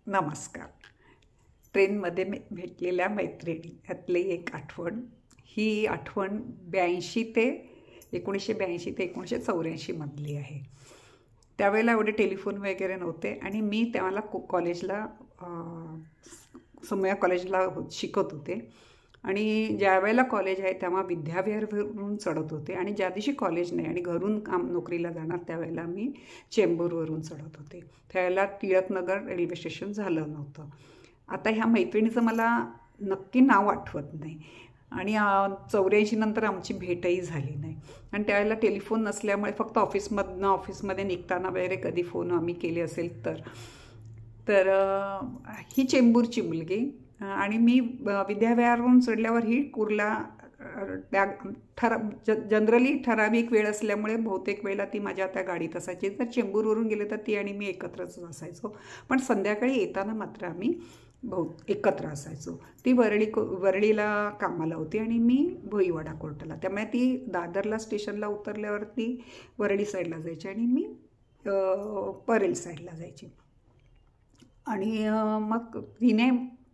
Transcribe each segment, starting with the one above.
नमस्कार. ट्रेनमध्ये भेटलेल्या मैत्रिणी यातली एक आठवण. ही आठवण 1982 ते 1984 मधली आहे. त्यावेळेला एवढे टेलिफोन वगैरे नव्हते आणि मी त्यावेळेला कॉलेजला समया कॉलेजला शिकत होते आणि ज्या वेळेला कॉलेज आहे तेव्हा विद्याविहारवरून चढत होते आणि ज्या दिवशी कॉलेज नाही आणि घरून नोकरीला जाणार त्यावेळेला मी चेंबूरवरून चढत होते. त्यावेळेला टिळकनगर रेल्वे स्टेशन झालं नव्हतं. आता ह्या मैत्रिणीचं मला नक्की नाव आठवत नाही आणि 84 नंतर आमची भेटही झाली नाही आणि त्यावेळेला टेलिफोन नसल्यामुळे फक्त ऑफिसमध्ये निघताना वगैरे कधी फोन आम्ही केले असेल तर ही चेंबूरची मुलगी आणि मी विद्याविहारवरून चढल्यावर ही कुर्ला जनरली ठराविक वेळ असल्यामुळे बहुतेक वेळेला ती माझ्या त्या गाडीत असायची. तर चेंबूरवरून गेले तर ती आणि मी एकत्रच असायचो, पण संध्याकाळी येताना मात्र आम्ही एकत्र असायचो. ती वरळीला कामाला होती आणि मी भोईवाडा कोर्टाला. त्यामुळे ती दादरला स्टेशनला उतरल्यावरती वरळी साईडला जायची आणि मी परेल साईडला जायची. आणि मग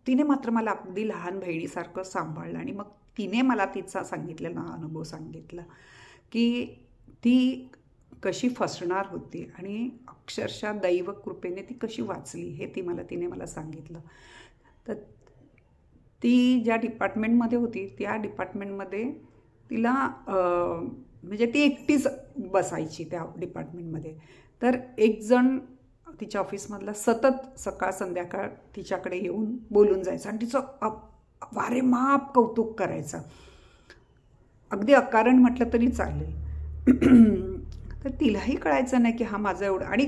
तिने मात्र मला अगदी लहान बहिणीसारखं सांभाळलं आणि मग तिने मला तिचा सांगितलेला अनुभव सांगितला की ती कशी फसणार होती आणि अक्षरशः दैव कृपेने ती कशी वाचली हे तिने मला सांगितलं. तर ती ज्या डिपार्टमेंटमध्ये होती त्या डिपार्टमेंटमध्ये तिला म्हणजे ती एकटीच बसायची त्या डिपार्टमेंटमध्ये. तर एक जण तिच्या ऑफिसमधला सतत सकाळ संध्याकाळ तिच्याकडे येऊन बोलून जायचं आणि तिचं वारेमाप कौतुक करायचं, अगदी अकारण म्हटलं तरी चालेल. तर तिलाही कळायचं नाही की हा माझं एवढं, आणि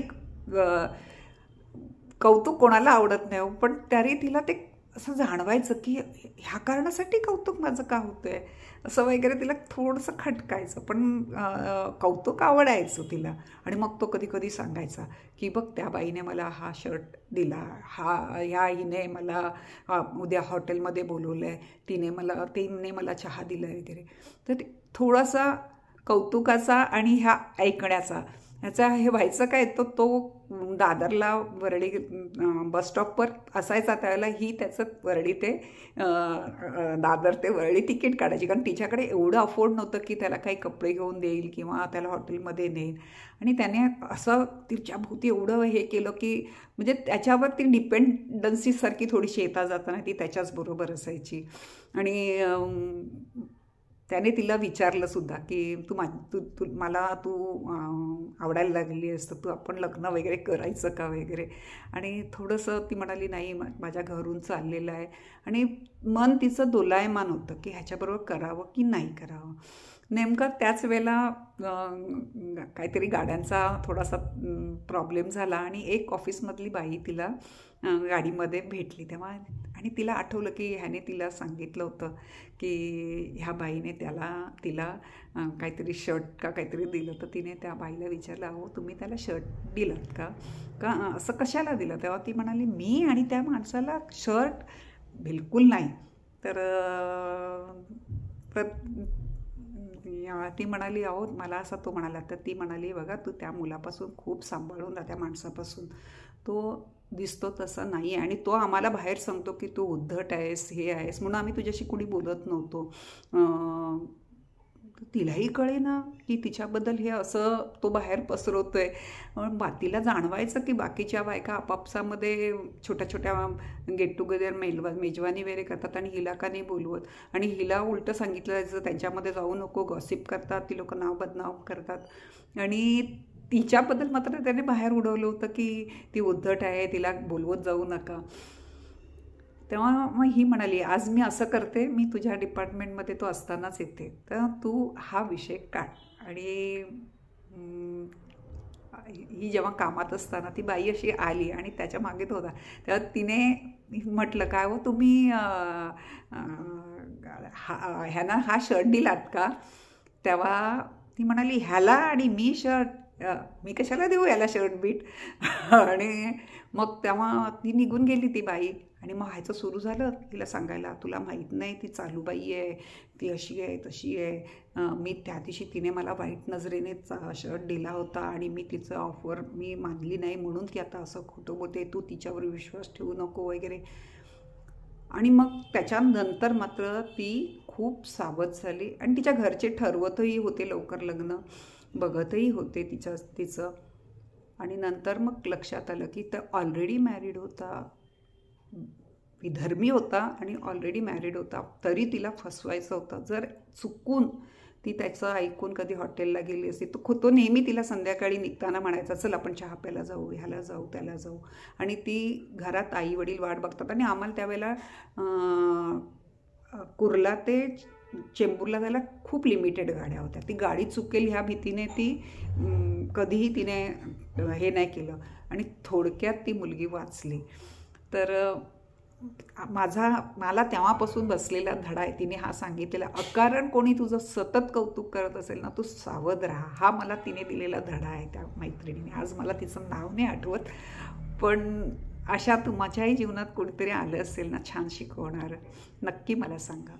कौतुक कोणाला आवडत नाही, पण तरी तिला ते असं जाणवायचं की ह्या कारणासाठी कौतुक माझं का होतंय असं वगैरे. तिला थोडंसं खटकायचं, पण कौतुक आवडायचं तिला. आणि मग तो कधी कधी सांगायचा की बघ त्या बाईने मला हा शर्ट दिला, हिने मला उद्या हॉटेलमध्ये बोलवलं आहे, तिने मला चहा दिला वगैरे. तर थोडासा कौतुकाचा आणि ह्या ऐकण्याचा ह्याचा हे व्हायचं काय. तो दादरला वरळी बसस्टॉपवर असायचा त्यावेळेला ही त्याचं वरळी ते दादर ते वरळी तिकीट काढायची, कारण तिच्याकडे एवढं अफोर्ड नव्हतं की त्याला काही कपडे घेऊन देईल किंवा त्याला हॉटेलमध्ये नेईल. आणि त्याने असं तिच्या भोवती एवढं हे केलं की म्हणजे त्याच्यावर ती डिपेंडन्सीसारखी थोडीशी येता जाताना ती त्याच्याच बरोबर असायची. आणि त्याने तिला विचारलं सुद्धा की तू आवडायला लागली असतं, तू आपण लग्न वगैरे करायचं का वगैरे. आणि थोडंसं ती म्हणाली नाही, माझ्या घरून चाललेलं आहे. आणि मन तिचं दोलायमान होतं की ह्याच्याबरोबर करावं की नाही करावं. नेमकं त्याच वेळेला काहीतरी गाड्यांचा थोडासा प्रॉब्लेम झाला आणि एक ऑफिसमधली बाई तिला गाडीमध्ये भेटली तेव्हा. आणि तिला आठवलं की ह्याने तिला सांगितलं होतं की ह्या बाईने तिला काहीतरी शर्ट का काहीतरी दिलं. तर तिने त्या बाईला विचारलं, अहो तुम्ही त्याला शर्ट दिलात का असं कशाला दिलं. तेव्हा ती म्हणाली, मी आणि त्या माणसाला शर्ट बिलकुल नाही. तर ती म्हणाली, अहो मला असं तो म्हणाला. तर ती म्हणाली, बघा तू त्या मुलापासून खूप सांभाळून त्या माणसापासून, तो दिसतो तसा नाही आणि तो आम्हाला बाहेर सांगतो की तू उद्धट आहेस, हे आहेस, म्हणून आम्ही तुझ्याशी कुणी बोलत नव्हतो. तिलाही कळे ना की तिच्याबद्दल हे असं तो बाहेर पसरवतोय. तिला जाणवायचं की बाकीच्या बायका आपापसामध्ये छोट्या छोट्या गेट टुगेदर मेजवानी वगैरे करतात आणि हिला का नाही बोलवत. आणि हिला उलटं सांगितलं जायचं त्यांच्यामध्ये जाऊ नको, गॉसिप करतात ती लोक, नाव बदनाम करतात. आणि तिच्याबद्दल मात्र त्याने बाहेर उडवलं होतं की ती उद्धट आहे, तिला बोलवत जाऊ नका. तेव्हा मग ही म्हणाली, आज मी असं करते, मी तुझ्या डिपार्टमेंटमध्ये तो असतानाच येते, तर तू हा विषय काढ. आणि ही जेव्हा कामात असताना ती बाई अशी आली आणि त्याच्या मागे तो होता. तेव्हा तिने म्हटलं, काय हो तुम्ही ह्यानं हा शर्ट दिलात का. तेव्हा ती म्हणाली, ह्याला आणि मी शर्ट मी कशाला देऊ याला शर्ट बीट. आणि मग तेव्हा ती निघून गेली ती बाई. आणि मग व्हायचं सुरू झालं तिला सांगायला, तुला माहीत नाही ती चालूबाई आहे, ती अशी आहे तशी आहे. मी त्या दिवशी तिने मला वाईट नजरेने शर्ट दिला होता आणि मी तिचं ऑफर मी मानली नाही म्हणून ती आता असं खोटं बोलते, तू तिच्यावर विश्वास ठेवू नको वगैरे. आणि मग त्याच्यानंतर मात्र ती खूप सावध झाली आणि तिच्या घरचे ठरवतही होते लवकर लग्न, बघतही होते तिचं. आणि नंतर मग लक्षात आलं की तर ऑलरेडी मॅरिड होता, विधर्मी होता आणि ऑलरेडी मॅरिड होता, तरी तिला फसवायचं होतं. जर चुकून ती त्याचं ऐकून कधी हॉटेलला गेली असती तर तो नेहमी तिला संध्याकाळी निघताना म्हणायचा, चल आपण चहा प्यायला जाऊ, ह्याला जाऊ त्याला जाऊ. आणि ती घरात आई वडील वाट बघतात. आणि आम्हाला त्यावेळेला कुर्ला ते चेंबूरला जायला खूप लिमिटेड गाड्या होत्या. ती गाडी चुकेल ह्या भीतीने ती कधीही तिने हे नाही केलं. आणि थोडक्यात ती मुलगी वाचली. तर मला तेव्हापासून बसलेला धडा आहे, तिने हा सांगितलेला, अकारण कोणी तुझं सतत कौतुक करत असेल ना, तू सावध राहा. हा मला तिने दिलेला धडा आहे त्या मैत्रिणीने. आज मला तिचं नाव नाही आठवत, पण अशा तुमच्याही जीवनात कोणीतरी आलं असेल ना छान शिकवणारं, नक्की मला सांगा.